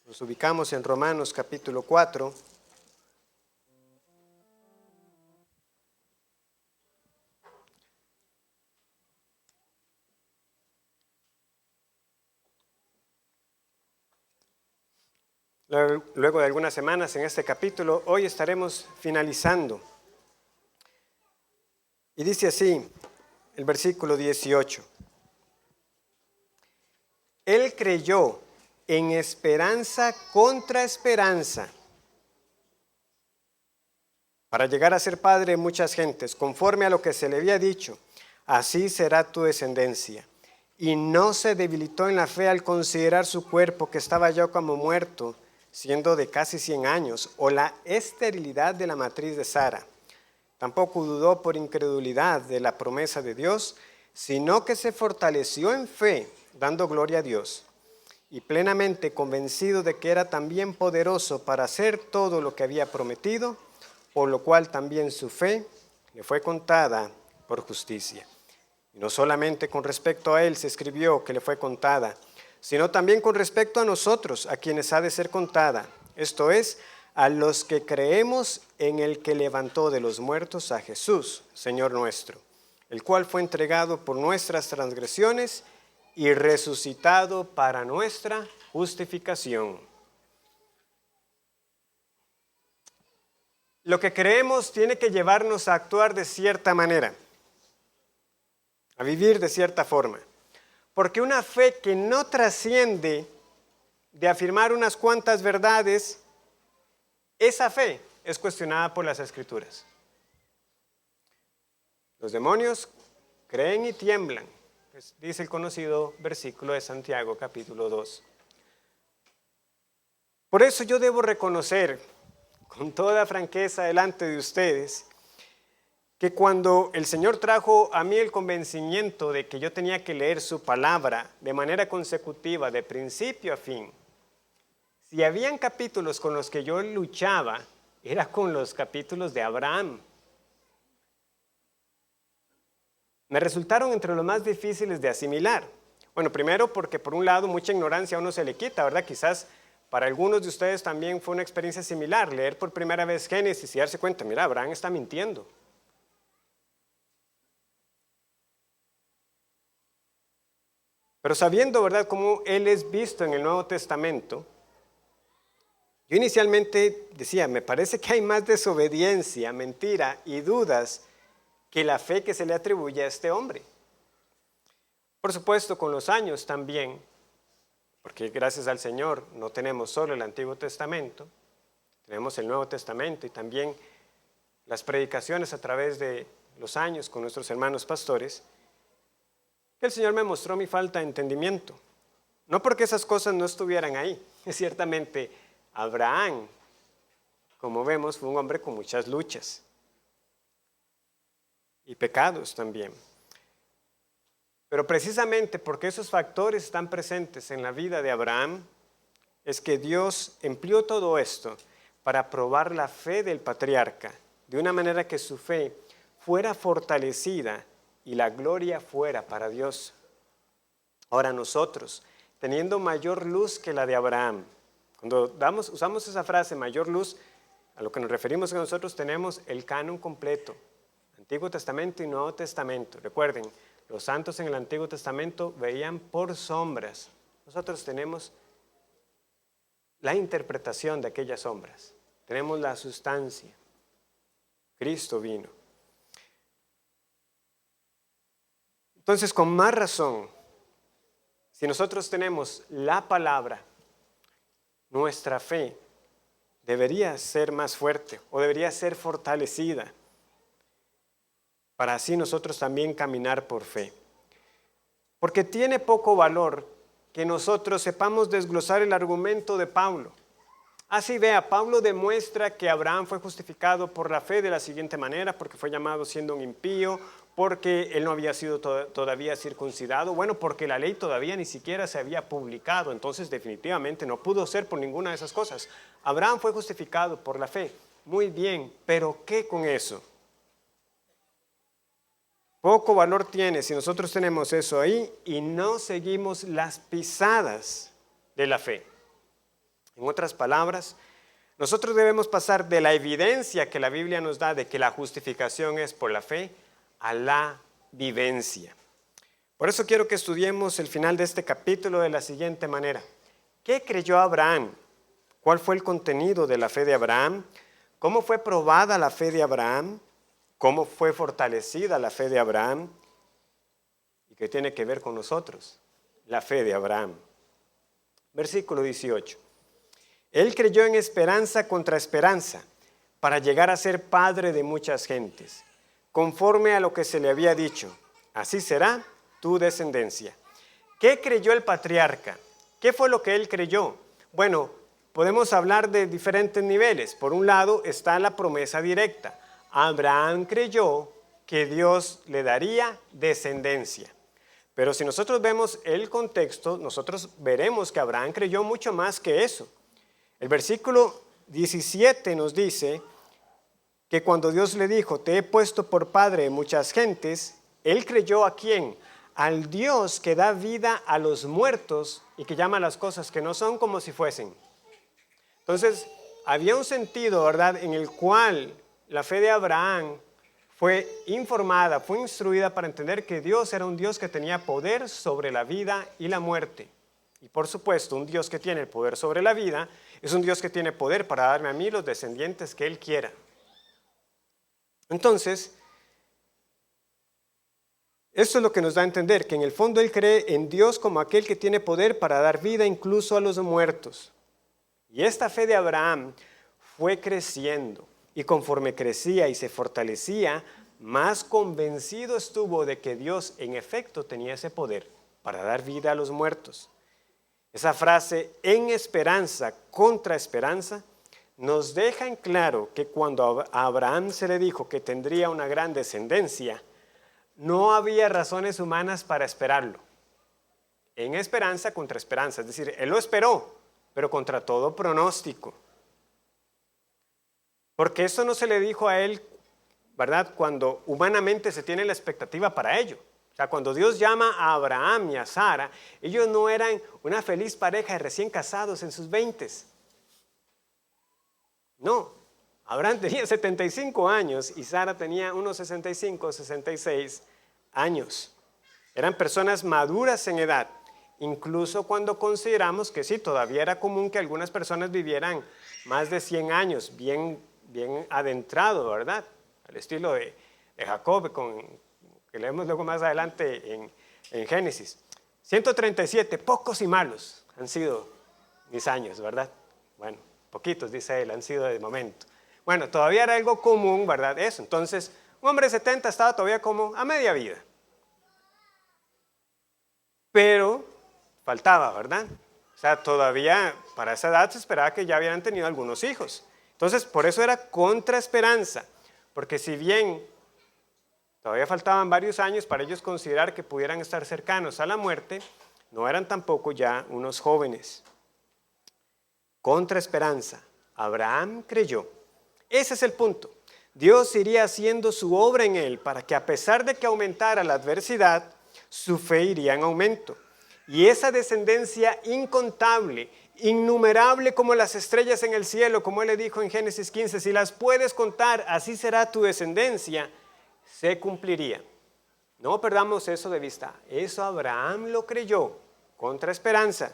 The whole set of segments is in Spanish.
Nos ubicamos en Romanos capítulo 4. Luego de algunas semanas en este capítulo, hoy estaremos finalizando. Y dice así, el versículo 18. Él creyó en esperanza contra esperanza, para llegar a ser padre de muchas gentes, conforme a lo que se le había dicho, así será tu descendencia. Y no se debilitó en la fe al considerar su cuerpo, que estaba ya como muerto, siendo de casi 100 años, o la esterilidad de la matriz de Sara. Tampoco dudó por incredulidad de la promesa de Dios, sino que se fortaleció en fe, dando gloria a Dios, y plenamente convencido de que era también poderoso para hacer todo lo que había prometido, por lo cual también su fe le fue contada por justicia. Y no solamente con respecto a él se escribió que le fue contada, sino también con respecto a nosotros, a quienes ha de ser contada, esto es, a los que creemos en el que levantó de los muertos a Jesús, Señor nuestro, el cual fue entregado por nuestras transgresiones y resucitado para nuestra justificación. Lo que creemos tiene que llevarnos a actuar de cierta manera, a vivir de cierta forma. Porque una fe que no trasciende de afirmar unas cuantas verdades, esa fe es cuestionada por las Escrituras. Los demonios creen y tiemblan, dice el conocido versículo de Santiago capítulo 2. Por eso yo debo reconocer con toda franqueza delante de ustedes que cuando el Señor trajo a mí el convencimiento de que yo tenía que leer su palabra de manera consecutiva, de principio a fin, si habían capítulos con los que yo luchaba, era con los capítulos de Abraham. Me resultaron entre los más difíciles de asimilar. Bueno, primero porque por un lado mucha ignorancia a uno se le quita, ¿verdad? Quizás para algunos de ustedes también fue una experiencia similar, leer por primera vez Génesis y darse cuenta, mira, Abraham está mintiendo. Pero sabiendo, ¿verdad?, cómo él es visto en el Nuevo Testamento, yo inicialmente decía, me parece que hay más desobediencia, mentira y dudas que la fe que se le atribuye a este hombre. Por supuesto, con los años también, porque gracias al Señor no tenemos solo el Antiguo Testamento, tenemos el Nuevo Testamento y también las predicaciones a través de los años con nuestros hermanos pastores, que el Señor me mostró mi falta de entendimiento. No porque esas cosas no estuvieran ahí. Ciertamente, Abraham, como vemos, fue un hombre con muchas luchas y pecados también. Pero precisamente porque esos factores están presentes en la vida de Abraham, es que Dios empleó todo esto para probar la fe del patriarca, de una manera que su fe fuera fortalecida y la gloria fuera para Dios. Ahora nosotros, teniendo mayor luz que la de Abraham, cuando usamos esa frase, mayor luz, a lo que nos referimos es que nosotros tenemos el canon completo, Antiguo Testamento y Nuevo Testamento. Recuerden, los santos en el Antiguo Testamento veían por sombras. Nosotros tenemos la interpretación de aquellas sombras. Tenemos la sustancia. Cristo vino. Entonces, con más razón, si nosotros tenemos la palabra, nuestra fe debería ser más fuerte o debería ser fortalecida para así nosotros también caminar por fe. Porque tiene poco valor que nosotros sepamos desglosar el argumento de Pablo. Así vea, Pablo demuestra que Abraham fue justificado por la fe de la siguiente manera, porque fue llamado siendo un impío, porque él no había sido todavía circuncidado, bueno, porque la ley todavía ni siquiera se había publicado, entonces definitivamente no pudo ser por ninguna de esas cosas. Abraham fue justificado por la fe, muy bien, pero ¿qué con eso? Poco valor tiene si nosotros tenemos eso ahí y no seguimos las pisadas de la fe. En otras palabras, nosotros debemos pasar de la evidencia que la Biblia nos da de que la justificación es por la fe a la vivencia. Por eso quiero que estudiemos el final de este capítulo de la siguiente manera. ¿Qué creyó Abraham? ¿Cuál fue el contenido de la fe de Abraham? ¿Cómo fue probada la fe de Abraham? ¿Cómo fue fortalecida la fe de Abraham? ¿Y qué tiene que ver con nosotros? La fe de Abraham. Versículo 18. Él creyó en esperanza contra esperanza para llegar a ser padre de muchas gentes, conforme a lo que se le había dicho. Así será tu descendencia. ¿Qué creyó el patriarca? ¿Qué fue lo que él creyó? Bueno, podemos hablar de diferentes niveles. Por un lado está la promesa directa. Abraham creyó que Dios le daría descendencia. Pero si nosotros vemos el contexto, nosotros veremos que Abraham creyó mucho más que eso. El versículo 17 nos dice que cuando Dios le dijo, te he puesto por padre de muchas gentes, él creyó ¿a quién? Al Dios que da vida a los muertos y que llama las cosas que no son como si fuesen. Entonces, había un sentido, ¿verdad?, en el cual la fe de Abraham fue informada, fue instruida para entender que Dios era un Dios que tenía poder sobre la vida y la muerte. Y por supuesto, un Dios que tiene el poder sobre la vida es un Dios que tiene poder para darme a mí los descendientes que Él quiera. Entonces, esto es lo que nos da a entender, que en el fondo Él cree en Dios como aquel que tiene poder para dar vida incluso a los muertos. Y esta fe de Abraham fue creciendo, y conforme crecía y se fortalecía, más convencido estuvo de que Dios en efecto tenía ese poder para dar vida a los muertos. Esa frase, en esperanza contra esperanza, nos deja en claro que cuando a Abraham se le dijo que tendría una gran descendencia, no había razones humanas para esperarlo. En esperanza contra esperanza, es decir, él lo esperó, pero contra todo pronóstico. Porque eso no se le dijo a él, ¿verdad?, cuando humanamente se tiene la expectativa para ello. O sea, cuando Dios llama a Abraham y a Sara, ellos no eran una feliz pareja de recién casados en sus 20s. No, Abraham tenía 75 años y Sara tenía unos 65, 66 años. Eran personas maduras en edad, incluso cuando consideramos que sí, todavía era común que algunas personas vivieran más de 100 años, bien adentrado, ¿verdad? Al estilo de Jacob, que leemos luego más adelante en Génesis. 137, pocos y malos han sido mis años, ¿verdad? Bueno, poquitos, dice él, han sido de momento. Bueno, todavía era algo común, ¿verdad? Eso. Entonces, un hombre de 70 estaba todavía como a media vida. Pero faltaba, ¿verdad? O sea, todavía para esa edad se esperaba que ya hubieran tenido algunos hijos. Entonces, por eso era contra esperanza. Porque si bien todavía faltaban varios años para ellos considerar que pudieran estar cercanos a la muerte, no eran tampoco ya unos jóvenes. Contra esperanza, Abraham creyó. Ese es el punto. Dios iría haciendo su obra en él para que a pesar de que aumentara la adversidad, su fe iría en aumento. Y esa descendencia incontable, innumerable como las estrellas en el cielo, como él le dijo en Génesis 15, si las puedes contar, así será tu descendencia, se cumpliría. No perdamos eso de vista. Eso Abraham lo creyó contra esperanza.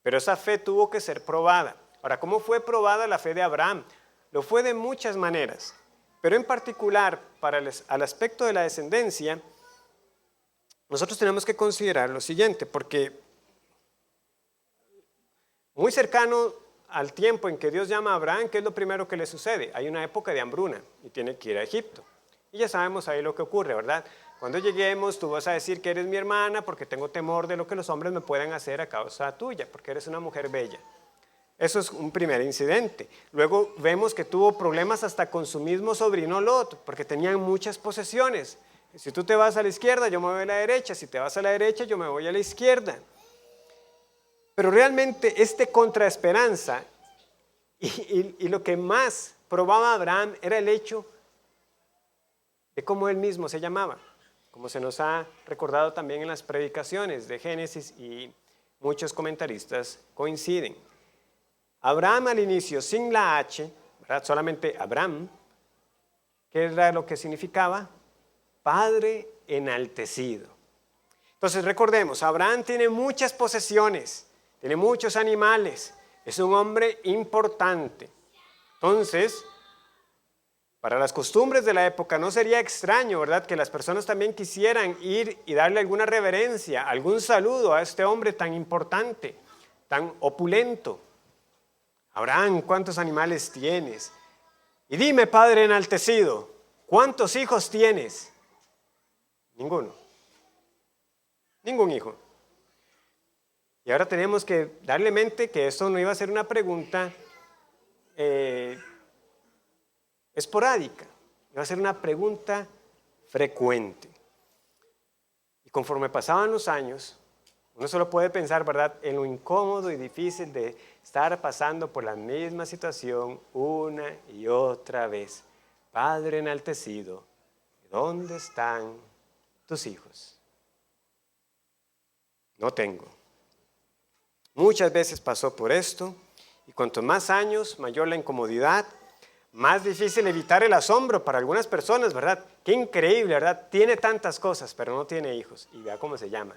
Pero esa fe tuvo que ser probada. Ahora, ¿cómo fue probada la fe de Abraham? Lo fue de muchas maneras. Pero en particular, para al aspecto de la descendencia, nosotros tenemos que considerar lo siguiente, porque muy cercano al tiempo en que Dios llama a Abraham, ¿qué es lo primero que le sucede? Hay una época de hambruna y tiene que ir a Egipto. Y ya sabemos ahí lo que ocurre, ¿verdad? Cuando lleguemos, tú vas a decir que eres mi hermana porque tengo temor de lo que los hombres me puedan hacer a causa tuya, porque eres una mujer bella. Eso es un primer incidente. Luego vemos que tuvo problemas hasta con su mismo sobrino Lot, porque tenían muchas posesiones. Si tú te vas a la izquierda, yo me voy a la derecha. Si te vas a la derecha, yo me voy a la izquierda. Pero realmente este contraesperanza y lo que más probaba a Abraham era el hecho de cómo él mismo se llamaba, como se nos ha recordado también en las predicaciones de Génesis y muchos comentaristas coinciden. Abraham al inicio, sin la H, ¿verdad? Solamente Abraham, ¿qué era lo que significaba? Padre enaltecido. Entonces recordemos, Abraham tiene muchas posesiones, tiene muchos animales, es un hombre importante. Entonces, para las costumbres de la época no sería extraño, ¿verdad?, que las personas también quisieran ir y darle alguna reverencia, algún saludo a este hombre tan importante, tan opulento. Abraham, ¿cuántos animales tienes? Y dime, Padre enaltecido, ¿cuántos hijos tienes? Ninguno. Ningún hijo. Y ahora tenemos que darle mente que esto no iba a ser una pregunta esporádica, iba a ser una pregunta frecuente. Y conforme pasaban los años, uno solo puede pensar, ¿verdad?, en lo incómodo y difícil de estar pasando por la misma situación una y otra vez. Padre enaltecido, ¿dónde están tus hijos? No tengo. Muchas veces pasó por esto, y cuanto más años, mayor la incomodidad, más difícil evitar el asombro para algunas personas, ¿verdad? Qué increíble, ¿verdad? Tiene tantas cosas, pero no tiene hijos, y vea cómo se llama.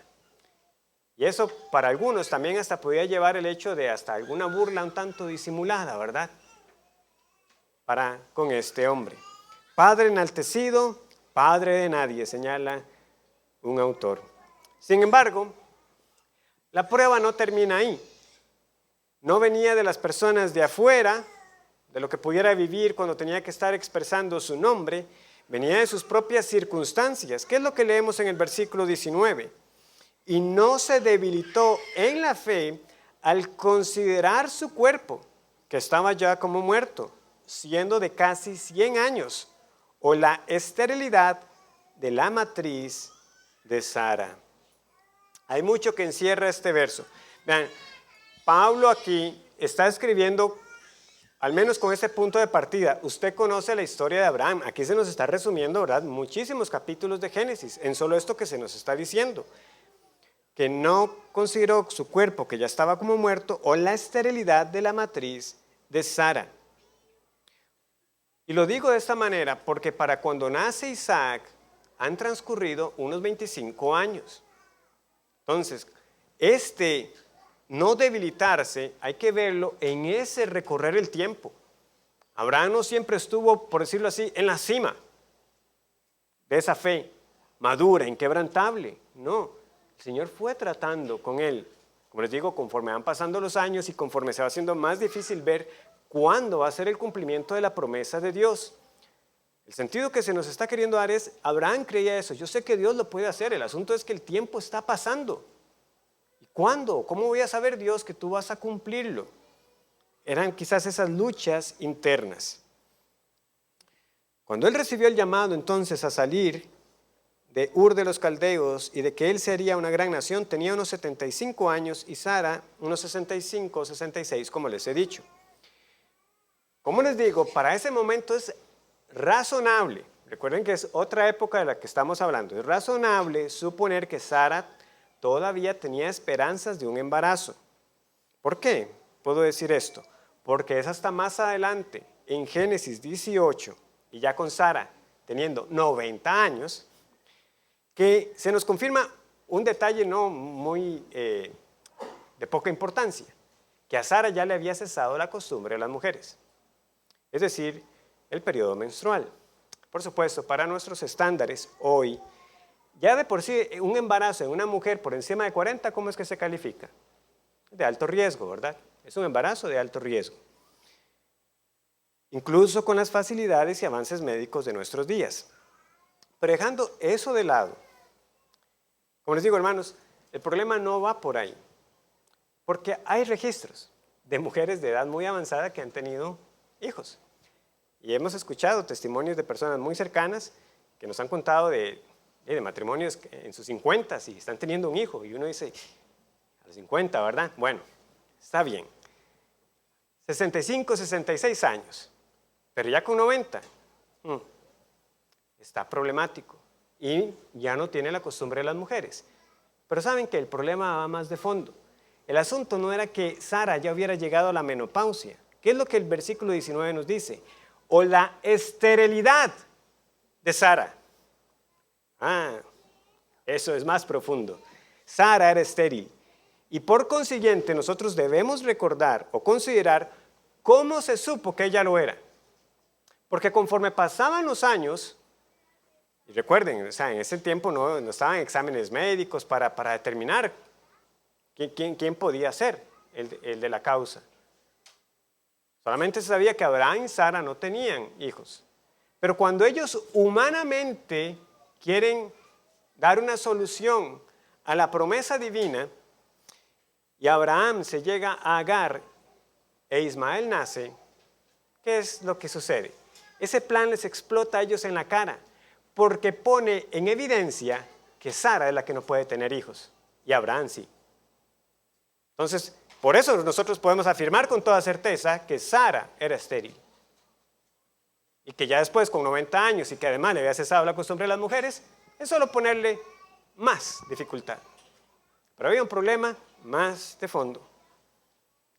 Y eso para algunos también hasta podía llevar el hecho de hasta alguna burla un tanto disimulada, ¿verdad? Con este hombre. Padre enaltecido, padre de nadie, señala un autor. Sin embargo, la prueba no termina ahí. No venía de las personas de afuera, de lo que pudiera vivir cuando tenía que estar expresando su nombre, venía de sus propias circunstancias. ¿Qué es lo que leemos en el versículo 19? Y no se debilitó en la fe al considerar su cuerpo, que estaba ya como muerto, siendo de casi 100 años, o la esterilidad de la matriz de Sara. Hay mucho que encierra este verso. Vean, Pablo aquí está escribiendo, al menos con este punto de partida, usted conoce la historia de Abraham. Aquí se nos está resumiendo, ¿verdad?, muchísimos capítulos de Génesis, en solo esto que se nos está diciendo. Que no consideró su cuerpo, que ya estaba como muerto, o la esterilidad de la matriz de Sara. Y lo digo de esta manera porque para cuando nace Isaac han transcurrido unos 25 años. Entonces, no debilitarse, hay que verlo en ese recorrer el tiempo. Abraham no siempre estuvo, por decirlo así, en la cima de esa fe madura, inquebrantable. No, el Señor fue tratando con él, como les digo, conforme van pasando los años y conforme se va haciendo más difícil ver cuándo va a ser el cumplimiento de la promesa de Dios. El sentido que se nos está queriendo dar es, Abraham creía eso, yo sé que Dios lo puede hacer, el asunto es que el tiempo está pasando. ¿Y cuándo? ¿Cómo voy a saber, Dios, que tú vas a cumplirlo? Eran quizás esas luchas internas. Cuando él recibió el llamado entonces a salir de Ur de los Caldeos y de que él sería una gran nación, tenía unos 75 años y Sara unos 65 o 66, como les he dicho. Como les digo, para ese momento es razonable, recuerden que es otra época de la que estamos hablando, es razonable suponer que Sara todavía tenía esperanzas de un embarazo. ¿Por qué puedo decir esto? Porque es hasta más adelante, en Génesis 18, y ya con Sara teniendo 90 años, que se nos confirma un detalle no muy de poca importancia, que a Sara ya le había cesado la costumbre de las mujeres, es decir, el periodo menstrual. Por supuesto, para nuestros estándares hoy, ya de por sí un embarazo en una mujer por encima de 40, ¿cómo es que se califica? De alto riesgo, ¿verdad? Es un embarazo de alto riesgo. Incluso con las facilidades y avances médicos de nuestros días. Pero dejando eso de lado, como les digo, hermanos, el problema no va por ahí. Porque hay registros de mujeres de edad muy avanzada que han tenido hijos. Y hemos escuchado testimonios de personas muy cercanas que nos han contado de matrimonios en sus 50 y están teniendo un hijo. Y uno dice, a los 50, ¿verdad? Bueno, está bien. 65, 66 años. Pero ya con 90, está problemático. Y ya no tiene la costumbre de las mujeres. Pero saben que el problema va más de fondo. el asunto no era que Sara ya hubiera llegado a la menopausia. ¿Qué es lo que el versículo 19 nos dice? O la esterilidad de Sara. Eso es más profundo. Sara era estéril. Y por consiguiente nosotros debemos recordar o considerar cómo se supo que ella lo era. Porque conforme pasaban los años, y recuerden, o sea, en ese tiempo no estaban exámenes médicos para determinar quién podía ser el de la causa. Solamente se sabía que Abraham y Sara no tenían hijos. Pero cuando ellos humanamente quieren dar una solución a la promesa divina, y Abraham se llega a Agar e Ismael nace, ¿qué es lo que sucede? Ese plan les explota a ellos en la cara, porque pone en evidencia que Sara es la que no puede tener hijos, y Abraham sí. Entonces, por eso nosotros podemos afirmar con toda certeza que Sara era estéril. Y que ya después, con 90 años, y que además le había cesado la costumbre de las mujeres, es solo ponerle más dificultad. Pero había un problema más de fondo.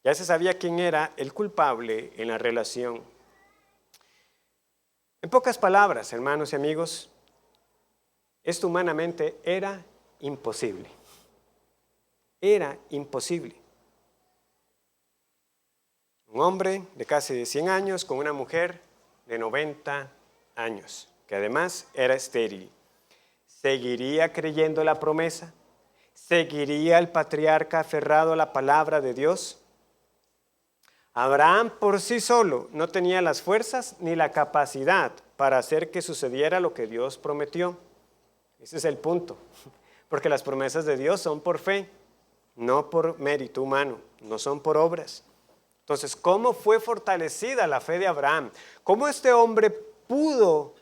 Ya se sabía quién era el culpable en la relación. En pocas palabras, hermanos y amigos, esto humanamente era imposible. Era imposible. Un hombre de casi 100 años con una mujer de 90 años, que además era estéril. ¿Seguiría creyendo la promesa? ¿Seguiría el patriarca aferrado a la palabra de Dios? Abraham por sí solo no tenía las fuerzas ni la capacidad para hacer que sucediera lo que Dios prometió. Ese es el punto, porque las promesas de Dios son por fe, no por mérito humano, no son por obras. Entonces, ¿cómo fue fortalecida la fe de Abraham? ¿Cómo este hombre pudo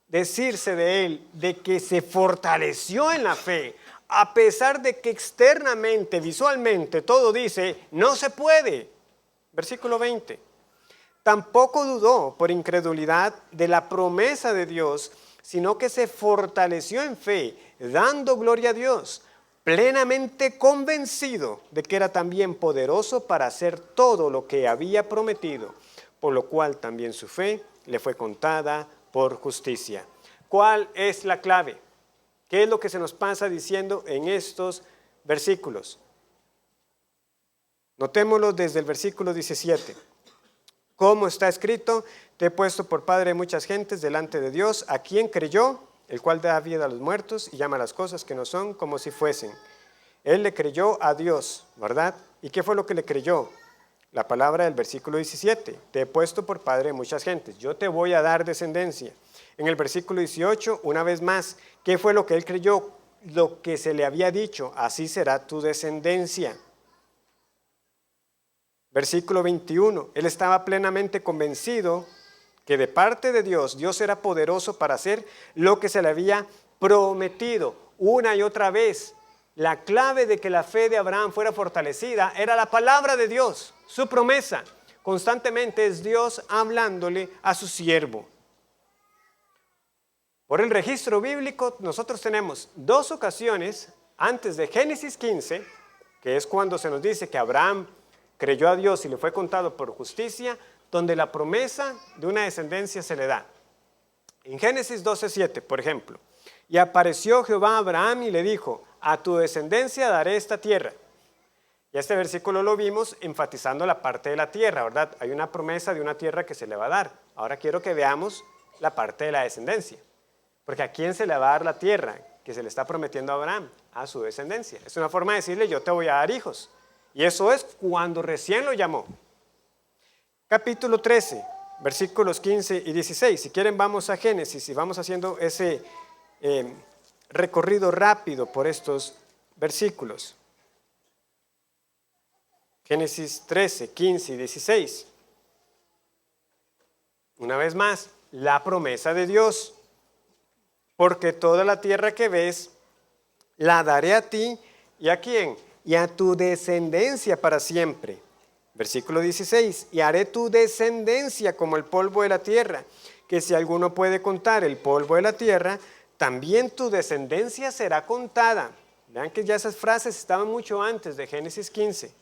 decirse de él de que se fortaleció en la fe, a pesar de que externamente, visualmente, todo dice, no se puede? Versículo 20. Tampoco dudó por incredulidad de la promesa de Dios, sino que se fortaleció en fe, dando gloria a Dios, plenamente convencido de que era también poderoso para hacer todo lo que había prometido, por lo cual también su fe le fue contada por justicia. ¿Cuál es la clave? ¿Qué es lo que se nos pasa diciendo en estos versículos? Notémoslo desde el versículo 17. Como está escrito, te he puesto por padre de muchas gentes delante de Dios, a quien creyó, el cual da vida a los muertos y llama las cosas que no son como si fuesen. Él le creyó a Dios, ¿verdad? ¿Y qué fue lo que le creyó? La palabra del versículo 17, te he puesto por padre de muchas gentes, yo te voy a dar descendencia. En el versículo 18, una vez más, ¿qué fue lo que él creyó? Lo que se le había dicho, así será tu descendencia. Versículo 21, él estaba plenamente convencido que de parte de Dios, Dios era poderoso para hacer lo que se le había prometido. Una y otra vez, la clave de que la fe de Abraham fuera fortalecida era la palabra de Dios, su promesa. Constantemente es Dios hablándole a su siervo. Por el registro bíblico, nosotros tenemos dos ocasiones antes de Génesis 15, que es cuando se nos dice que Abraham creyó a Dios y le fue contado por justicia, donde la promesa de una descendencia se le da. En Génesis 12:7, por ejemplo, y apareció Jehová a Abraham y le dijo, a tu descendencia daré esta tierra. Y este versículo lo vimos enfatizando la parte de la tierra, ¿verdad? Hay una promesa de una tierra que se le va a dar. Ahora quiero que veamos la parte de la descendencia. Porque ¿a quién se le va a dar la tierra que se le está prometiendo a Abraham? A su descendencia. Es una forma de decirle, yo te voy a dar hijos. Y eso es cuando recién lo llamó. Capítulo 13, versículos 15 y 16. Si quieren vamos a Génesis y vamos haciendo ese recorrido rápido por estos versículos. Génesis 13, 15 y 16. Una vez más, la promesa de Dios. Porque toda la tierra que ves, la daré a ti, ¿y a quién? Y a tu descendencia para siempre. Versículo 16, y haré tu descendencia como el polvo de la tierra, que si alguno puede contar el polvo de la tierra, también tu descendencia será contada. Vean que ya esas frases estaban mucho antes de Génesis 15.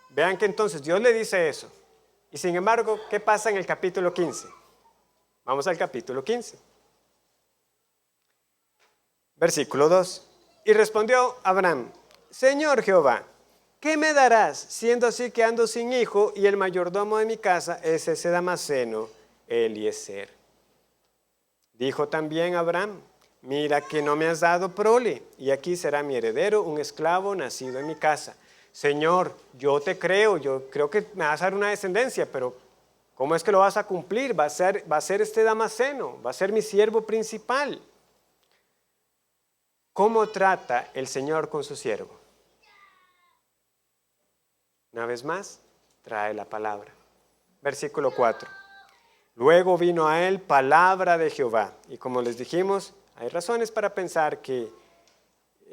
Vean que entonces Dios le dice eso. Y sin embargo, ¿qué pasa en el capítulo 15? Vamos al capítulo 15. Versículo 2. Y respondió Abraham: Señor Jehová, ¿qué me darás, siendo así que ando sin hijo y el mayordomo de mi casa es ese Damaseno, Eliezer? Dijo también Abraham: Mira que no me has dado prole, y aquí será mi heredero, un esclavo nacido en mi casa. Señor, yo te creo, yo creo que me vas a dar una descendencia, pero ¿cómo es que lo vas a cumplir? Va a ser este Damaseno, va a ser mi siervo principal. ¿Cómo trata el Señor con su siervo? Una vez más, trae la palabra. Versículo 4. Luego vino a él palabra de Jehová. Y como les dijimos, hay razones para pensar que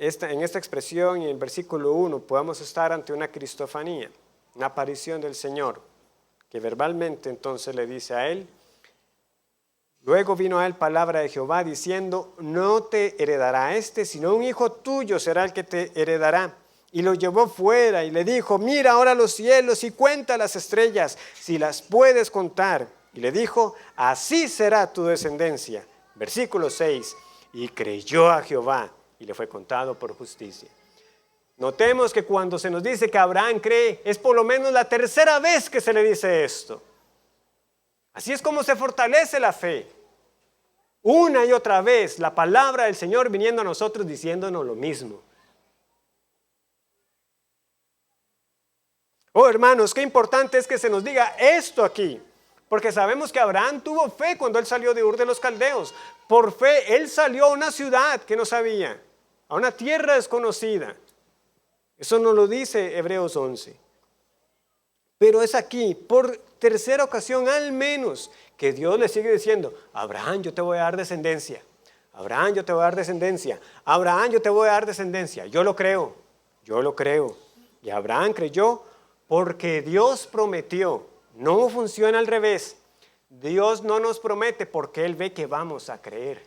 en esta expresión y en el versículo 1 podamos estar ante una cristofanía, una aparición del Señor, que verbalmente entonces le dice a él: Luego vino a él palabra de Jehová diciendo: No te heredará este, sino un hijo tuyo será el que te heredará. Y lo llevó fuera y le dijo: Mira ahora los cielos y cuenta las estrellas, si las puedes contar. Y le dijo: Así será tu descendencia. Versículo 6. Y creyó a Jehová y le fue contado por justicia. Notemos que cuando se nos dice que Abraham cree, es por lo menos la tercera vez que se le dice esto. Así es como se fortalece la fe. Una y otra vez la palabra del Señor viniendo a nosotros diciéndonos lo mismo. Oh, hermanos, qué importante es que se nos diga esto aquí. Porque sabemos que Abraham tuvo fe cuando él salió de Ur de los Caldeos. Por fe, él salió a una ciudad que no sabía, a una tierra desconocida. Eso nos lo dice Hebreos 11. Pero es aquí, por tercera ocasión al menos, que Dios le sigue diciendo: Abraham, yo te voy a dar descendencia. Abraham, yo te voy a dar descendencia. Abraham, yo te voy a dar descendencia. Yo lo creo, yo lo creo. Y Abraham creyó porque Dios prometió. No funciona al revés. Dios no nos promete porque Él ve que vamos a creer.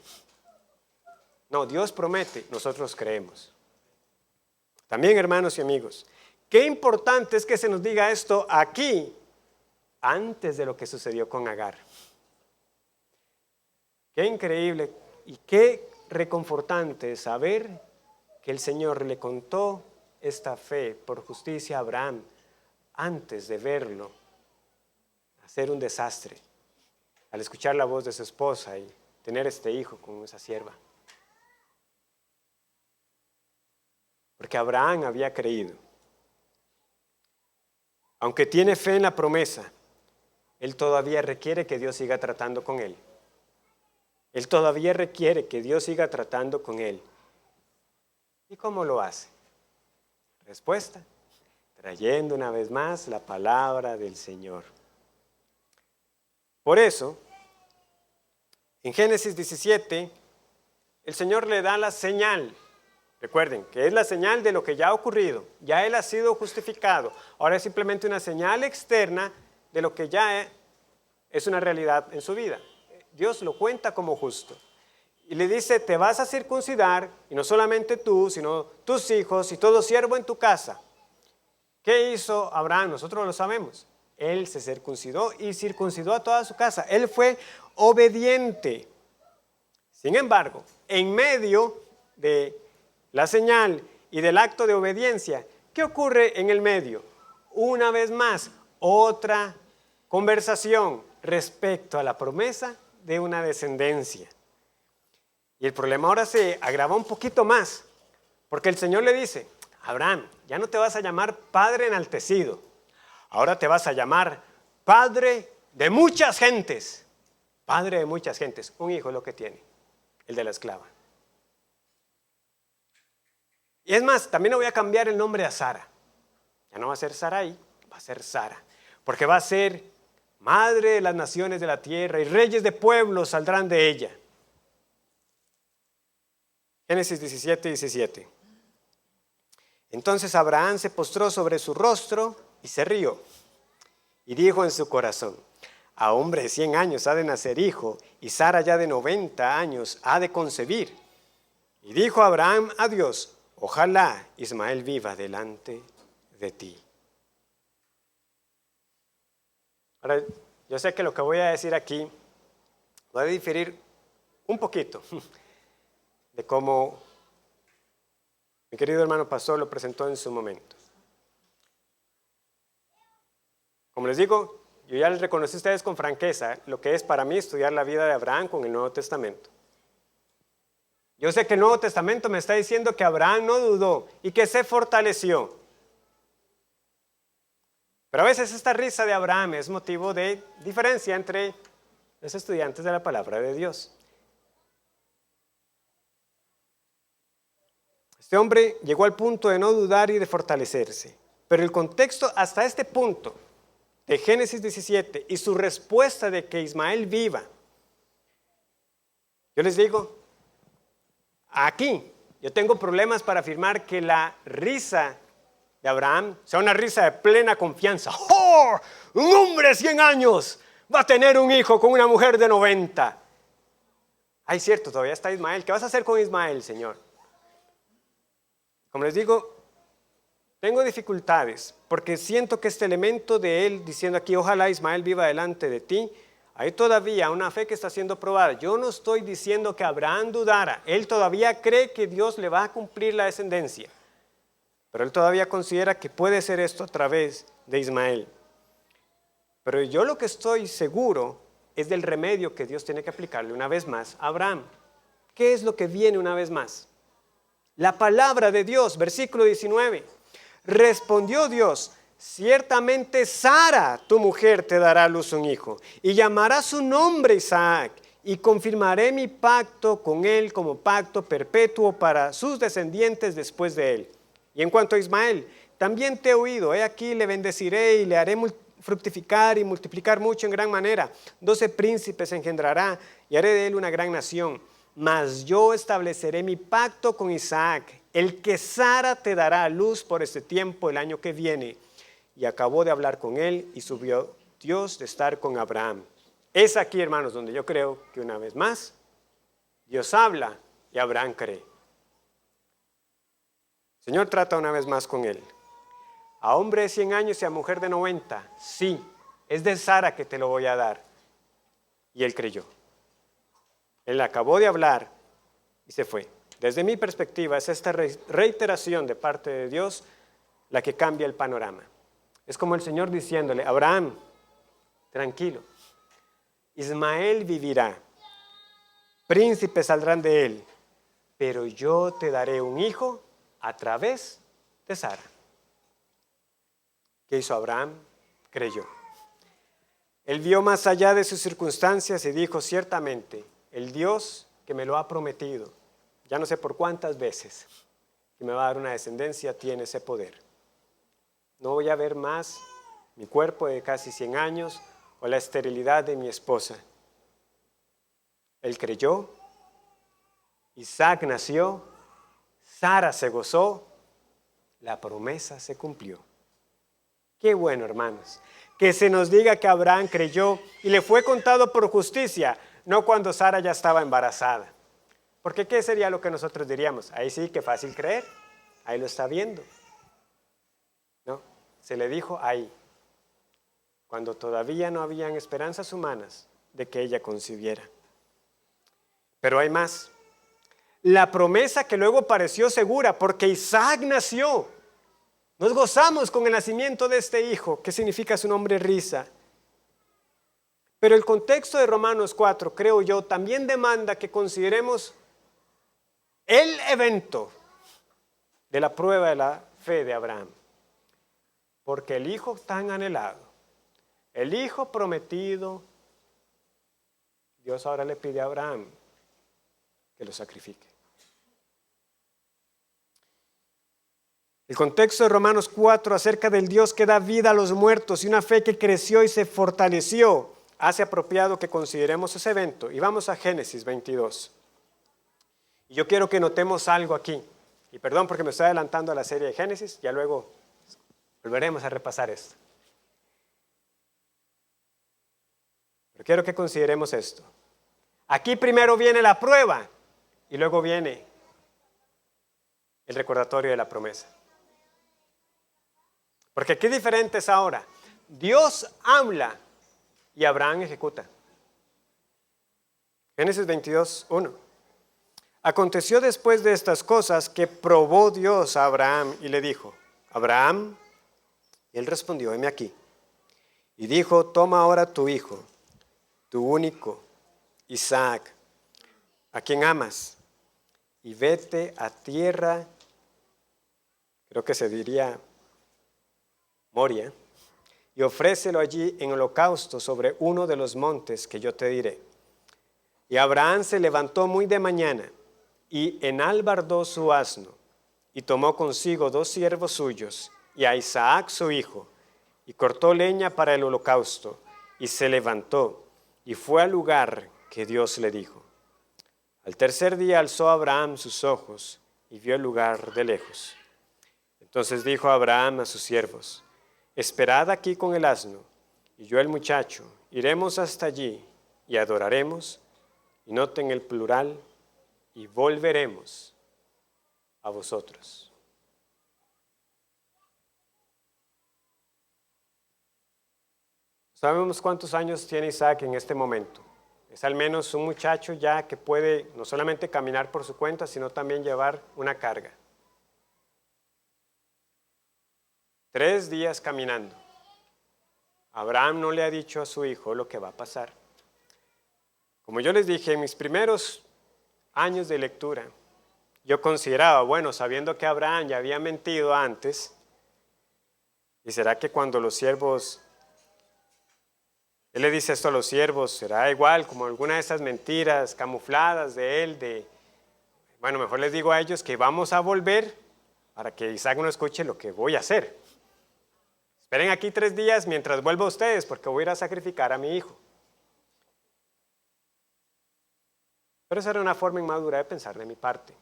No, Dios promete, nosotros creemos. También, hermanos y amigos, qué importante es que se nos diga esto aquí, antes de lo que sucedió con Agar. Qué increíble y qué reconfortante saber que el Señor le contó esta fe por justicia a Abraham antes de verlo hacer un desastre, al escuchar la voz de su esposa y tener este hijo con esa sierva. Porque Abraham había creído. Aunque tiene fe en la promesa, él todavía requiere que Dios siga tratando con él. Él todavía requiere que Dios siga tratando con él. ¿Y cómo lo hace? Respuesta: trayendo una vez más la palabra del Señor. Por eso, en Génesis 17, el Señor le da la señal. Recuerden que es la señal de lo que ya ha ocurrido. Ya Él ha sido justificado. Ahora es simplemente una señal externa de lo que ya es una realidad en su vida. Dios lo cuenta como justo. Y le dice: te vas a circuncidar, y no solamente tú, sino tus hijos y todo siervo en tu casa. ¿Qué hizo Abraham? Nosotros lo sabemos. Él se circuncidó y circuncidó a toda su casa. Él fue obediente. Sin embargo, en medio de la señal y del acto de obediencia, ¿qué ocurre en el medio? Una vez más, otra conversación respecto a la promesa de una descendencia. Y el problema ahora se agrava un poquito más, porque el Señor le dice: Abraham, ya no te vas a llamar padre enaltecido, ahora te vas a llamar padre de muchas gentes. Padre de muchas gentes. Un hijo es lo que tiene, el de la esclava. Y es más, también le voy a cambiar el nombre a Sara. Ya no va a ser Sarai, va a ser Sara, porque va a ser madre de las naciones de la tierra y reyes de pueblos saldrán de ella. Génesis 17:17. Entonces Abraham se postró sobre su rostro y se rió. Y dijo en su corazón: a hombre de 100 años ha de nacer hijo, y Sara ya de 90 años ha de concebir. Y dijo Abraham a Dios: ojalá Ismael viva delante de ti. Ahora, yo sé que lo que voy a decir aquí va a diferir un poquito de cómo mi querido hermano pastor lo presentó en su momento. Como les digo, yo ya les reconocí a ustedes con franqueza lo que es para mí estudiar la vida de Abraham con el Nuevo Testamento. Yo sé que el Nuevo Testamento me está diciendo que Abraham no dudó y que se fortaleció. Pero a veces esta risa de Abraham es motivo de diferencia entre los estudiantes de la palabra de Dios. Este hombre llegó al punto de no dudar y de fortalecerse. Pero el contexto hasta este punto de Génesis 17 y su respuesta de que Ismael viva, yo les digo, aquí yo tengo problemas para afirmar que la risa de Abraham sea una risa de plena confianza. ¡Oh! Un hombre de 100 años va a tener un hijo con una mujer de 90. Ay, cierto, todavía está Ismael. ¿Qué vas a hacer con Ismael, Señor? Como les digo, tengo dificultades porque siento que este elemento de él diciendo aquí, ojalá Ismael viva delante de ti, hay todavía una fe que está siendo probada. Yo no estoy diciendo que Abraham dudara. Él todavía cree que Dios le va a cumplir la descendencia. Pero él todavía considera que puede ser esto a través de Ismael. Pero yo lo que estoy seguro es del remedio que Dios tiene que aplicarle una vez más a Abraham. ¿Qué es lo que viene una vez más? La palabra de Dios, versículo 19. Respondió Dios: ciertamente Sara, tu mujer, te dará a luz un hijo, y llamará su nombre Isaac, y confirmaré mi pacto con él como pacto perpetuo para sus descendientes después de él. Y en cuanto a Ismael, también te he oído, he aquí le bendeciré y le haré fructificar y multiplicar mucho en gran manera. 12 príncipes engendrará y haré de él una gran nación. Mas yo estableceré mi pacto con Isaac, el que Sara te dará a luz por este tiempo el año que viene. Y acabó de hablar con él y subió Dios de estar con Abraham. Es aquí, hermanos, donde yo creo que una vez más Dios habla y Abraham cree. El Señor trata una vez más con él. A hombre de 100 años y a mujer de 90, sí, es de Sara que te lo voy a dar. Y él creyó. Él acabó de hablar y se fue. Desde mi perspectiva, es esta reiteración de parte de Dios la que cambia el panorama. Es como el Señor diciéndole: Abraham, tranquilo, Ismael vivirá, príncipes saldrán de él, pero yo te daré un hijo a través de Sara. ¿Qué hizo Abraham? Creyó. Él vio más allá de sus circunstancias y dijo: ciertamente, el Dios que me lo ha prometido, ya no sé por cuántas veces, que me va a dar una descendencia, tiene ese poder. No voy a ver más mi cuerpo de casi 100 años o la esterilidad de mi esposa. Él creyó, Isaac nació, Sara se gozó, la promesa se cumplió. Qué bueno, hermanos, que se nos diga que Abraham creyó y le fue contado por justicia, no cuando Sara ya estaba embarazada. Porque ¿qué sería lo que nosotros diríamos? Ahí sí, que fácil creer, ahí lo está viendo. No, se le dijo ahí, cuando todavía no habían esperanzas humanas de que ella concibiera. Pero hay más. La promesa que luego pareció segura porque Isaac nació. Nos gozamos con el nacimiento de este hijo, que significa su nombre risa. Pero el contexto de Romanos 4, creo yo, también demanda que consideremos el evento de la prueba de la fe de Abraham. Porque el hijo tan anhelado, el hijo prometido, Dios ahora le pide a Abraham que lo sacrifique. El contexto de Romanos 4 acerca del Dios que da vida a los muertos y una fe que creció y se fortaleció hace apropiado que consideremos ese evento. Y vamos a Génesis 22. Y yo quiero que notemos algo aquí. Y perdón porque me estoy adelantando a la serie de Génesis, ya luego volveremos a repasar esto. Pero quiero que consideremos esto. Aquí primero viene la prueba y luego viene el recordatorio de la promesa. Porque qué diferente es ahora. Dios habla y Abraham ejecuta. Génesis 22:1. Aconteció después de estas cosas que probó Dios a Abraham y le dijo, Abraham, y él respondió, heme aquí. Y dijo, toma ahora tu hijo, tu único, Isaac, a quien amas, y vete a tierra, creo que se diría Moria, y ofrécelo allí en holocausto sobre uno de los montes que yo te diré. Y Abraham se levantó muy de mañana y enalbardó su asno y tomó consigo 2 siervos suyos y a Isaac su hijo y cortó leña para el holocausto y se levantó y fue al lugar que Dios le dijo. Al tercer día alzó Abraham sus ojos y vio el lugar de lejos. Entonces dijo Abraham a sus siervos, esperad aquí con el asno, y yo el muchacho iremos hasta allí y adoraremos, y noten el plural, y volveremos a vosotros. Sabemos cuántos años tiene Isaac en este momento. Es al menos un muchacho ya que puede no solamente caminar por su cuenta, sino también llevar una carga. 3 días caminando. Abraham no le ha dicho a su hijo lo que va a pasar. Como yo les dije, en mis primeros años de lectura, yo consideraba, bueno, sabiendo que Abraham ya había mentido antes, ¿y será que cuando los siervos, él le dice esto a los siervos, será igual como alguna de esas mentiras camufladas de él, bueno, mejor les digo a ellos que vamos a volver para que Isaac no escuche lo que voy a hacer. Esperen aquí 3 días mientras vuelvo a ustedes porque voy a ir a sacrificar a mi hijo. Pero esa era una forma inmadura de pensar de mi parte.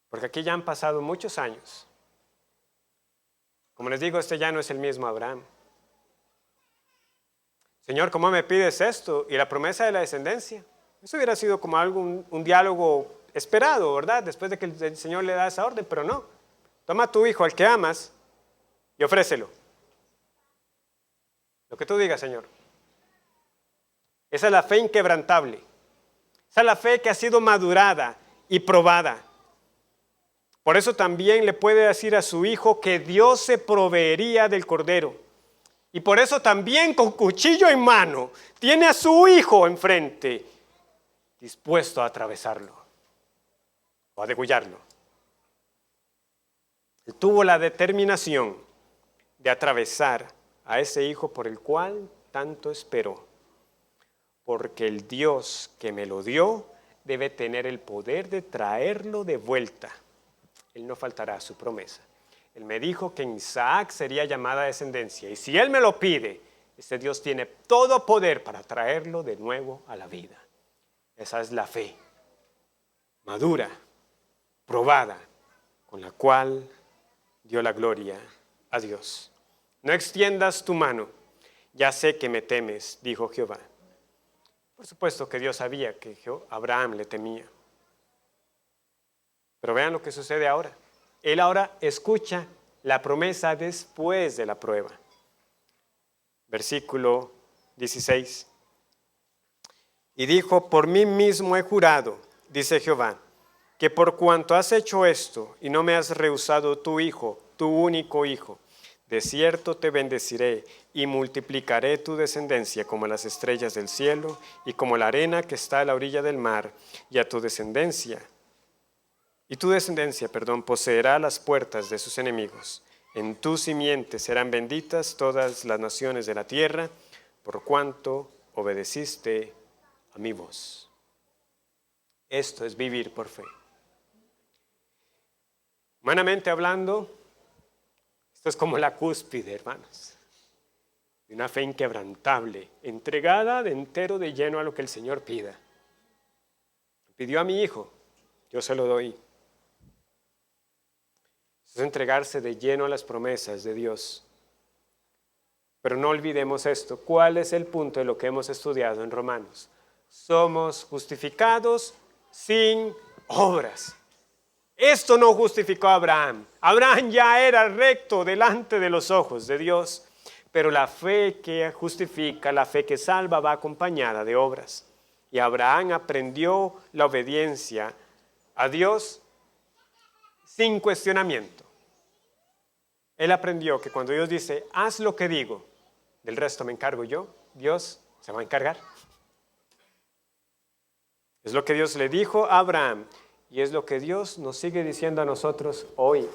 Porque aquí ya han pasado muchos años. Como les digo, este ya no es el mismo Abraham. Señor, ¿cómo me pides esto? Y la promesa de la descendencia. Eso hubiera sido como algo, un diálogo esperado, ¿verdad? Después de que el Señor le da esa orden, pero no. Toma a tu hijo, al que amas, y ofrécelo. Lo que tú digas, Señor. Esa es la fe inquebrantable. Esa es la fe que ha sido madurada y probada. Por eso también le puede decir a su hijo que Dios se proveería del cordero. Y por eso también con cuchillo en mano tiene a su hijo enfrente, dispuesto a atravesarlo o a degollarlo. Él tuvo la determinación de atravesar a ese hijo por el cual tanto esperó. Porque el Dios que me lo dio debe tener el poder de traerlo de vuelta. Él no faltará a su promesa. Él me dijo que en Isaac sería llamada descendencia. Y si Él me lo pide, este Dios tiene todo poder para traerlo de nuevo a la vida. Esa es la fe madura, probada, con la cual dio la gloria a Dios. No extiendas tu mano, ya sé que me temes, dijo Jehová. Por supuesto que Dios sabía que Abraham le temía. Pero vean lo que sucede ahora. Él ahora escucha la promesa después de la prueba. Versículo 16. Y dijo, por mí mismo he jurado, dice Jehová, que por cuanto has hecho esto y no me has rehusado tu hijo, tu único hijo, de cierto te bendeciré y multiplicaré tu descendencia como las estrellas del cielo y como la arena que está a la orilla del mar, y tu descendencia, poseerá las puertas de sus enemigos. En tu simiente serán benditas todas las naciones de la tierra, por cuanto obedeciste a mi voz. Esto es vivir por fe. Humanamente hablando, esto es como la cúspide, hermanos, de una fe inquebrantable, entregada de entero de lleno a lo que el Señor pida. Pidió a mi hijo, yo se lo doy. Eso es entregarse de lleno a las promesas de Dios. Pero no olvidemos esto. ¿Cuál es el punto de lo que hemos estudiado en Romanos? Somos justificados sin obras. Esto no justificó a Abraham. Abraham ya era recto delante de los ojos de Dios. Pero la fe que justifica, la fe que salva, va acompañada de obras. Y Abraham aprendió la obediencia a Dios sin cuestionamiento. Él aprendió que cuando Dios dice, haz lo que digo, del resto me encargo yo, Dios se va a encargar. Es lo que Dios le dijo a Abraham y es lo que Dios nos sigue diciendo a nosotros hoy.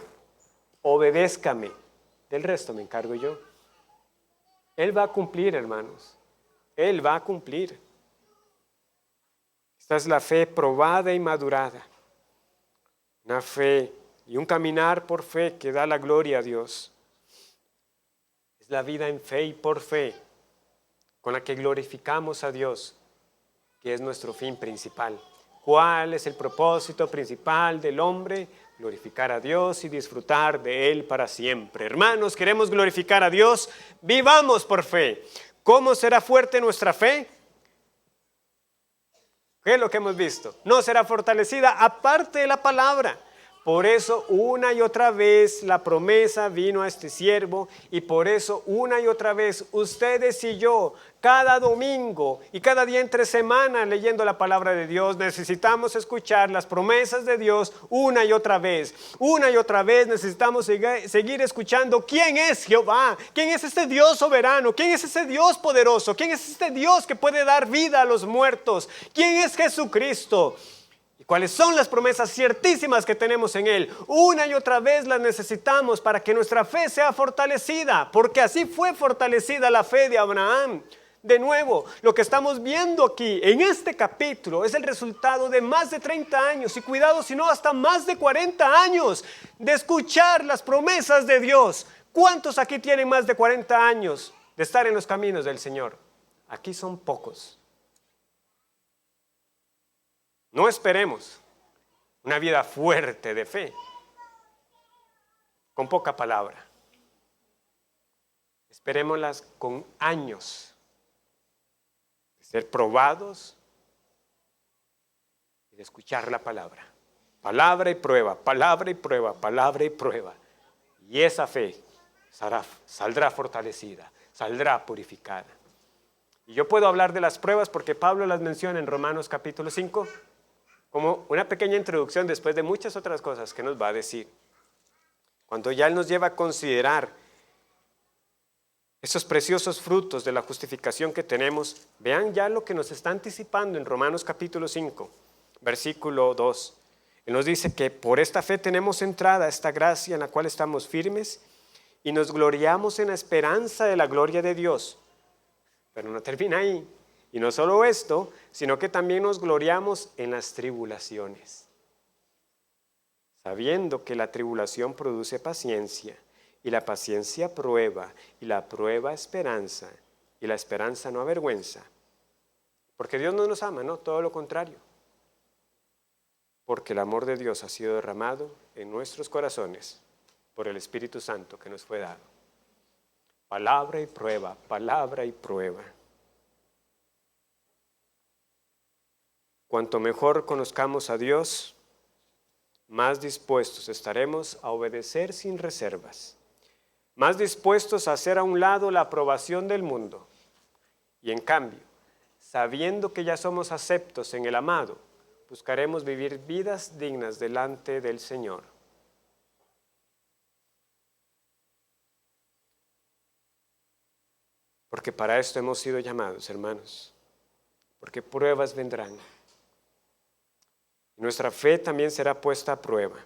Obedézcame, del resto me encargo yo. Él va a cumplir, hermanos. Él va a cumplir. Esta es la fe probada y madurada. Una fe y un caminar por fe que da la gloria a Dios. Es la vida en fe y por fe con la que glorificamos a Dios, que es nuestro fin principal. ¿Cuál es el propósito principal del hombre? Glorificar a Dios y disfrutar de Él para siempre. Hermanos, queremos glorificar a Dios, vivamos por fe. ¿Cómo será fuerte nuestra fe? ¿Qué es lo que hemos visto? No será fortalecida aparte de la palabra. Por eso una y otra vez la promesa vino a este siervo y por eso una y otra vez ustedes y yo, cada domingo y cada día entre semana leyendo la palabra de Dios, necesitamos escuchar las promesas de Dios una y otra vez. Una y otra vez necesitamos seguir escuchando quién es Jehová, quién es este Dios soberano, quién es este Dios poderoso, quién es este Dios que puede dar vida a los muertos, quién es Jesucristo. ¿Y cuáles son las promesas ciertísimas que tenemos en Él? Una y otra vez las necesitamos para que nuestra fe sea fortalecida, porque así fue fortalecida la fe de Abraham. De nuevo, lo que estamos viendo aquí en este capítulo es el resultado de más de 30 años, y cuidado si no hasta más de 40 años de escuchar las promesas de Dios. ¿Cuántos aquí tienen más de 40 años de estar en los caminos del Señor? Aquí son pocos. No esperemos una vida fuerte de fe, con poca palabra. Esperémoslas con años de ser probados y de escuchar la palabra. Palabra y prueba, palabra y prueba, palabra y prueba. Y esa fe saldrá fortalecida, saldrá purificada. Y yo puedo hablar de las pruebas porque Pablo las menciona en Romanos capítulo 5. Como una pequeña introducción después de muchas otras cosas que nos va a decir. Cuando ya Él nos lleva a considerar esos preciosos frutos de la justificación que tenemos, vean ya lo que nos está anticipando en Romanos capítulo 5, versículo 2. Él nos dice que por esta fe tenemos entrada a esta gracia en la cual estamos firmes y nos gloriamos en la esperanza de la gloria de Dios. Pero no termina ahí. Y no solo esto, sino que también nos gloriamos en las tribulaciones, sabiendo que la tribulación produce paciencia, y la paciencia prueba, y la prueba esperanza, y la esperanza no avergüenza. Porque Dios no nos ama, no, todo lo contrario. Porque el amor de Dios ha sido derramado en nuestros corazones por el Espíritu Santo que nos fue dado. Palabra y prueba, palabra y prueba. Cuanto mejor conozcamos a Dios, más dispuestos estaremos a obedecer sin reservas, más dispuestos a hacer a un lado la aprobación del mundo. Y en cambio, sabiendo que ya somos aceptos en el amado, buscaremos vivir vidas dignas delante del Señor. Porque para esto hemos sido llamados, hermanos, porque pruebas vendrán. Nuestra fe también será puesta a prueba.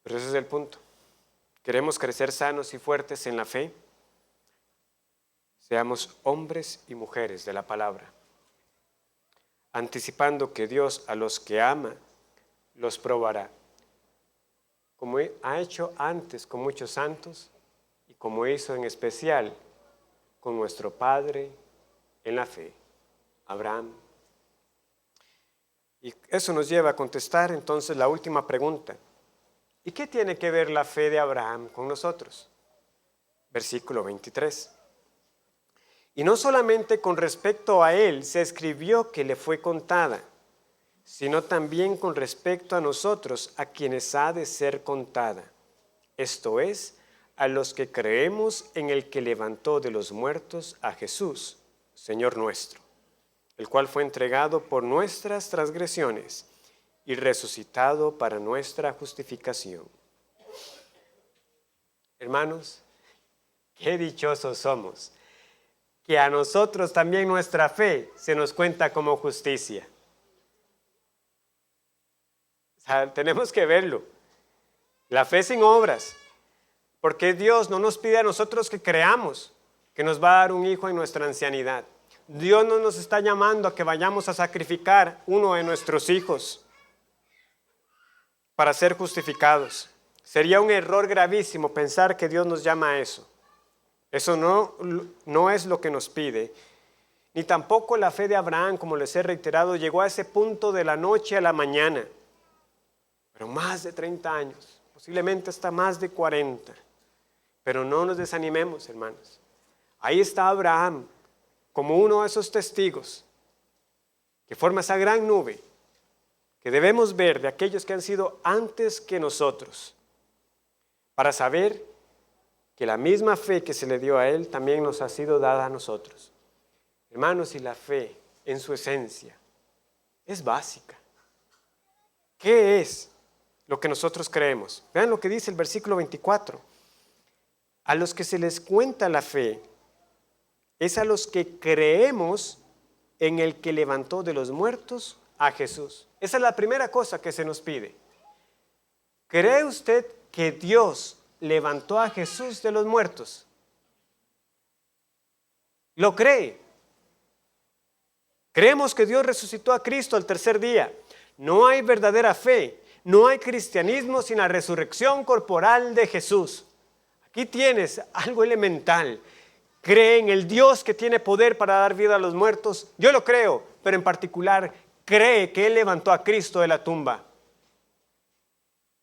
Pero ese es el punto. ¿Queremos crecer sanos y fuertes en la fe? Seamos hombres y mujeres de la palabra, anticipando que Dios a los que ama los probará, como ha hecho antes con muchos santos y como hizo en especial con nuestro Padre en la fe, Abraham. Y eso nos lleva a contestar entonces la última pregunta. ¿Y qué tiene que ver la fe de Abraham con nosotros? Versículo 23. Y no solamente con respecto a él se escribió que le fue contada, sino también con respecto a nosotros, a quienes ha de ser contada. Esto es, a los que creemos en el que levantó de los muertos a Jesús, Señor nuestro, el cual fue entregado por nuestras transgresiones y resucitado para nuestra justificación. Hermanos, qué dichosos somos, que a nosotros también nuestra fe se nos cuenta como justicia. O sea, tenemos que verlo. La fe sin obras, porque Dios no nos pide a nosotros que creamos que nos va a dar un hijo en nuestra ancianidad. Dios no nos está llamando a que vayamos a sacrificar uno de nuestros hijos para ser justificados. Sería un error gravísimo pensar que Dios nos llama a eso. Eso no es lo que nos pide. Ni tampoco la fe de Abraham, como les he reiterado, llegó a ese punto de la noche a la mañana. Pero más de 30 años, posiblemente hasta más de 40. Pero no nos desanimemos, hermanos. Ahí está Abraham, como uno de esos testigos que forma esa gran nube que debemos ver de aquellos que han sido antes que nosotros, para saber que la misma fe que se le dio a él también nos ha sido dada a nosotros. Hermanos, y la fe en su esencia es básica. ¿Qué es lo que nosotros creemos? Vean lo que dice el versículo 24. A los que se les cuenta la fe es a los que creemos en el que levantó de los muertos a Jesús. Esa es la primera cosa que se nos pide. ¿Cree usted que Dios levantó a Jesús de los muertos? ¿Lo cree? Creemos que Dios resucitó a Cristo al tercer día. No hay verdadera fe, no hay cristianismo sin la resurrección corporal de Jesús. Aquí tienes algo elemental. ¿Cree en el Dios que tiene poder para dar vida a los muertos? Yo lo creo, pero en particular, cree que Él levantó a Cristo de la tumba.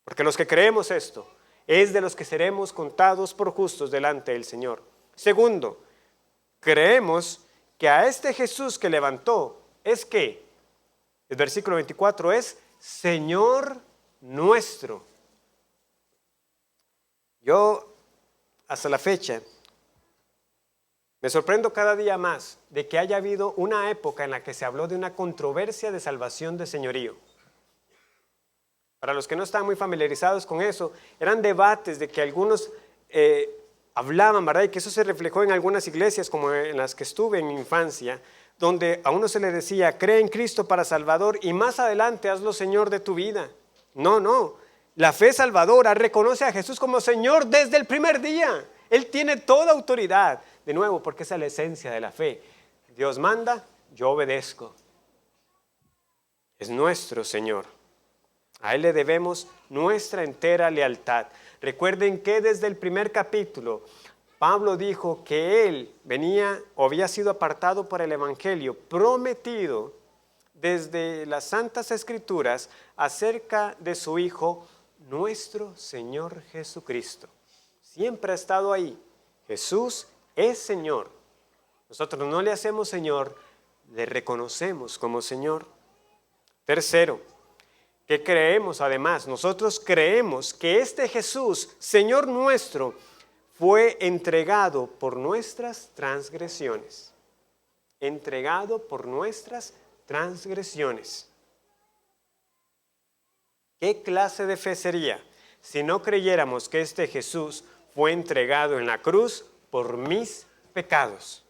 Porque los que creemos esto, es de los que seremos contados por justos delante del Señor. Segundo, creemos que a este Jesús que levantó, es que, el versículo 24 es Señor nuestro. Yo, hasta la fecha, me sorprendo cada día más de que haya habido una época en la que se habló de una controversia de salvación de señorío. Para los que no están muy familiarizados con eso, eran debates de que algunos hablaban, ¿verdad? Y que eso se reflejó en algunas iglesias como en las que estuve en mi infancia, donde a uno se le decía, cree en Cristo para Salvador y más adelante hazlo Señor de tu vida. No. La fe salvadora reconoce a Jesús como Señor desde el primer día. Él tiene toda autoridad. De nuevo, porque esa es la esencia de la fe. Dios manda, yo obedezco. Es nuestro Señor. A Él le debemos nuestra entera lealtad. Recuerden que desde el primer capítulo, Pablo dijo que Él venía o había sido apartado por el Evangelio, prometido desde las Santas Escrituras acerca de su Hijo, nuestro Señor Jesucristo. Siempre ha estado ahí. Jesús es Señor. Nosotros no le hacemos Señor, le reconocemos como Señor. Tercero, ¿qué creemos además? Nosotros creemos que este Jesús, Señor nuestro, fue entregado por nuestras transgresiones. Entregado por nuestras transgresiones. ¿Qué clase de fe sería si no creyéramos que este Jesús fue entregado en la cruz por mis pecados?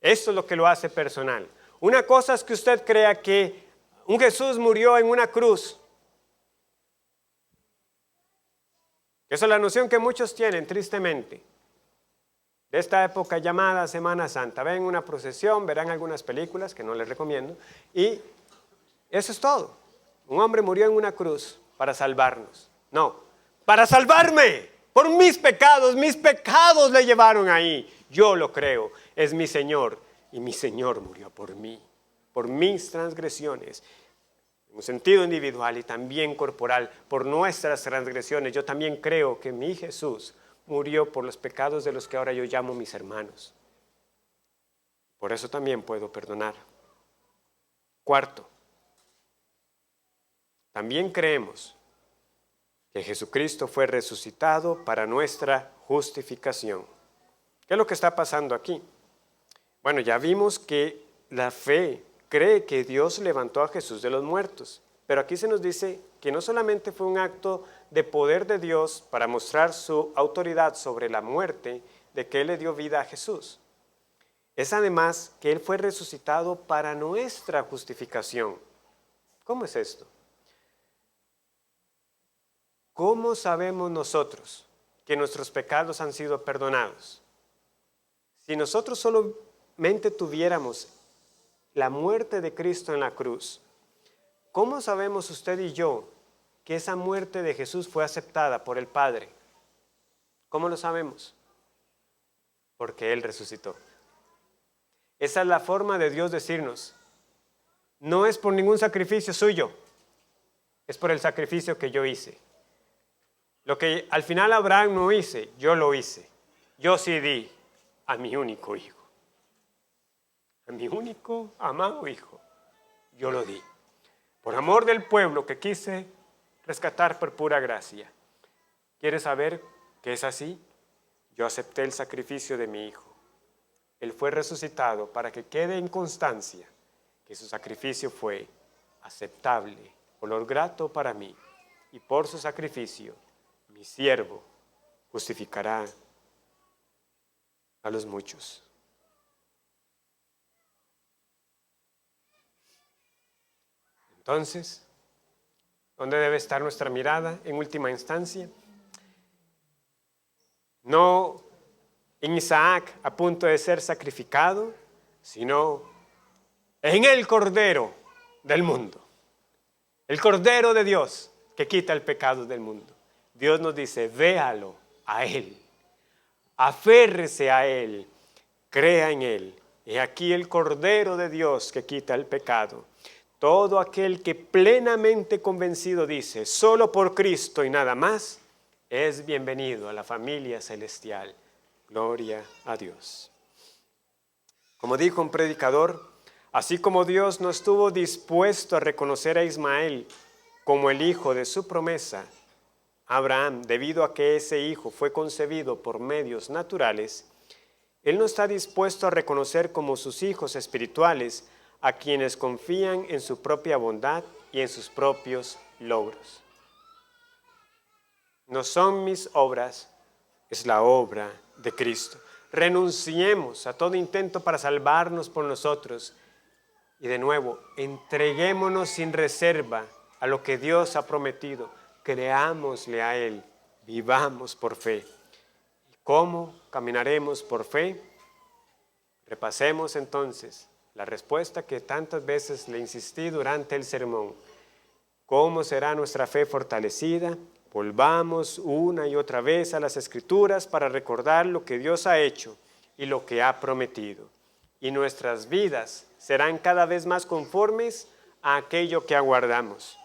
Esto es lo que lo hace personal. Una cosa es que usted crea que un Jesús murió en una cruz. Esa es la noción que muchos tienen, tristemente, de esta época llamada Semana Santa. Ven una procesión, verán algunas películas que no les recomiendo, y eso es todo. Un hombre murió en una cruz para salvarnos. No, para salvarme. Por mis pecados le llevaron ahí. Yo lo creo, es mi Señor, y mi Señor murió por mí, por mis transgresiones. En un sentido individual y también corporal, por nuestras transgresiones. Yo también creo que mi Jesús murió por los pecados de los que ahora yo llamo mis hermanos. Por eso también puedo perdonar. Cuarto, también creemos que Jesucristo fue resucitado para nuestra justificación. ¿Qué es lo que está pasando aquí? Bueno, ya vimos que la fe cree que Dios levantó a Jesús de los muertos, pero aquí se nos dice que no solamente fue un acto de poder de Dios para mostrar su autoridad sobre la muerte, de que Él le dio vida a Jesús. Es además que Él fue resucitado para nuestra justificación. ¿Cómo es esto? ¿Cómo sabemos nosotros que nuestros pecados han sido perdonados? Si nosotros solamente tuviéramos la muerte de Cristo en la cruz, ¿cómo sabemos usted y yo que esa muerte de Jesús fue aceptada por el Padre? ¿Cómo lo sabemos? Porque Él resucitó. Esa es la forma de Dios decirnos, no es por ningún sacrificio suyo, es por el sacrificio que yo hice. Lo que al final Abraham no hice, yo lo hice. Yo sí di a mi único hijo. A mi único amado hijo, yo lo di. Por amor del pueblo que quise rescatar por pura gracia. ¿Quieres saber que es así? Yo acepté el sacrificio de mi hijo. Él fue resucitado para que quede en constancia que su sacrificio fue aceptable, olor grato para mí. Y por su sacrificio, mi siervo justificará a los muchos. Entonces, ¿dónde debe estar nuestra mirada en última instancia? No en Isaac a punto de ser sacrificado, sino en el Cordero del mundo. El Cordero de Dios que quita el pecado del mundo. Dios nos dice, véalo a Él, aférrese a Él, crea en Él. He aquí el Cordero de Dios que quita el pecado. Todo aquel que plenamente convencido dice, solo por Cristo y nada más, es bienvenido a la familia celestial. Gloria a Dios. Como dijo un predicador, así como Dios no estuvo dispuesto a reconocer a Ismael como el hijo de su promesa, Abraham, debido a que ese hijo fue concebido por medios naturales, Él no está dispuesto a reconocer como sus hijos espirituales a quienes confían en su propia bondad y en sus propios logros. No son mis obras, es la obra de Cristo. Renunciemos a todo intento para salvarnos por nosotros y de nuevo, entreguémonos sin reserva a lo que Dios ha prometido. Creámosle a Él, vivamos por fe. ¿Cómo caminaremos por fe? Repasemos entonces la respuesta que tantas veces le insistí durante el sermón. ¿Cómo será nuestra fe fortalecida? Volvamos una y otra vez a las Escrituras para recordar lo que Dios ha hecho y lo que ha prometido. Y nuestras vidas serán cada vez más conformes a aquello que aguardamos.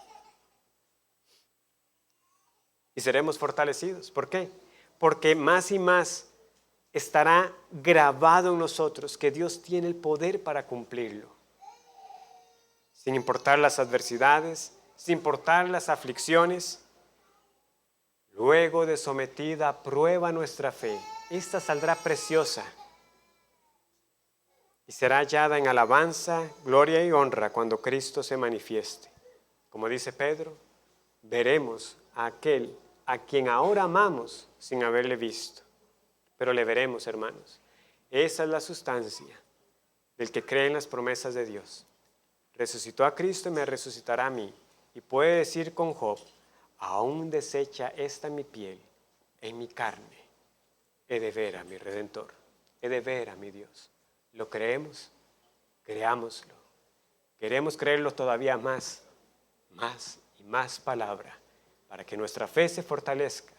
Y seremos fortalecidos. ¿Por qué? Porque más y más estará grabado en nosotros que Dios tiene el poder para cumplirlo. Sin importar las adversidades, sin importar las aflicciones, luego de sometida a prueba nuestra fe, esta saldrá preciosa y será hallada en alabanza, gloria y honra cuando Cristo se manifieste. Como dice Pedro, veremos a aquel a quien ahora amamos sin haberle visto. Pero le veremos, hermanos. Esa es la sustancia del que cree en las promesas de Dios. Resucitó a Cristo y me resucitará a mí. Y puede decir con Job, aún deshecha esta mi piel, en mi carne, he de ver a mi Redentor, he de ver a mi Dios. ¿Lo creemos? Creámoslo. Queremos creerlo todavía más y más palabra, para que nuestra fe se fortalezca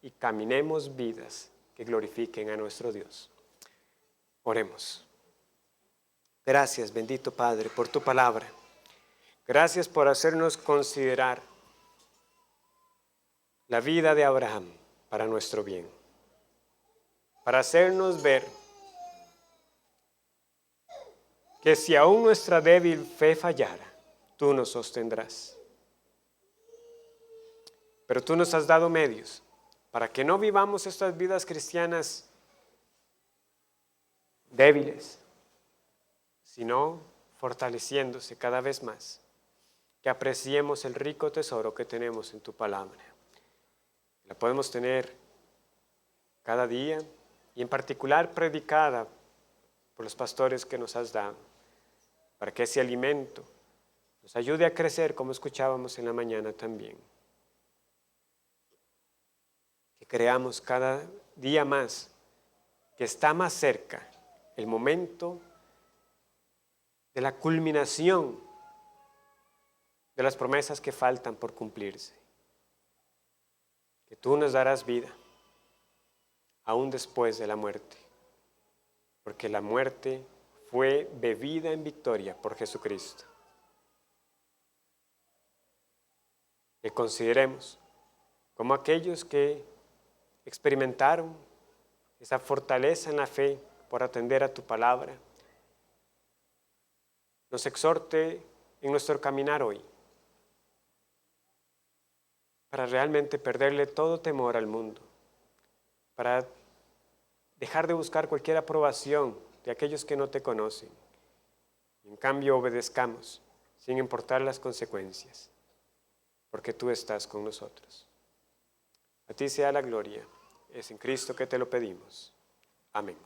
y caminemos vidas que glorifiquen a nuestro Dios. Oremos. Gracias, bendito Padre, por tu palabra. Gracias por hacernos considerar la vida de Abraham para nuestro bien. para hacernos ver que si aún nuestra débil fe fallara, tú nos sostendrás. Pero tú nos has dado medios para que no vivamos estas vidas cristianas débiles, sino fortaleciéndose cada vez más, que apreciemos el rico tesoro que tenemos en tu palabra. La podemos tener cada día y en particular predicada por los pastores que nos has dado, para que ese alimento nos ayude a crecer como escuchábamos en la mañana también. Que creamos cada día más que está más cerca el momento de la culminación de las promesas que faltan por cumplirse. Que tú nos darás vida aún después de la muerte, porque la muerte fue bebida en victoria por Jesucristo. Que consideremos como aquellos que experimentaron esa fortaleza en la fe por atender a tu palabra, nos exhorte en nuestro caminar hoy para realmente perderle todo temor al mundo, para dejar de buscar cualquier aprobación de aquellos que no te conocen. En cambio, obedezcamos sin importar las consecuencias, porque tú estás con nosotros. A ti sea la gloria. Es en Cristo que te lo pedimos. Amén.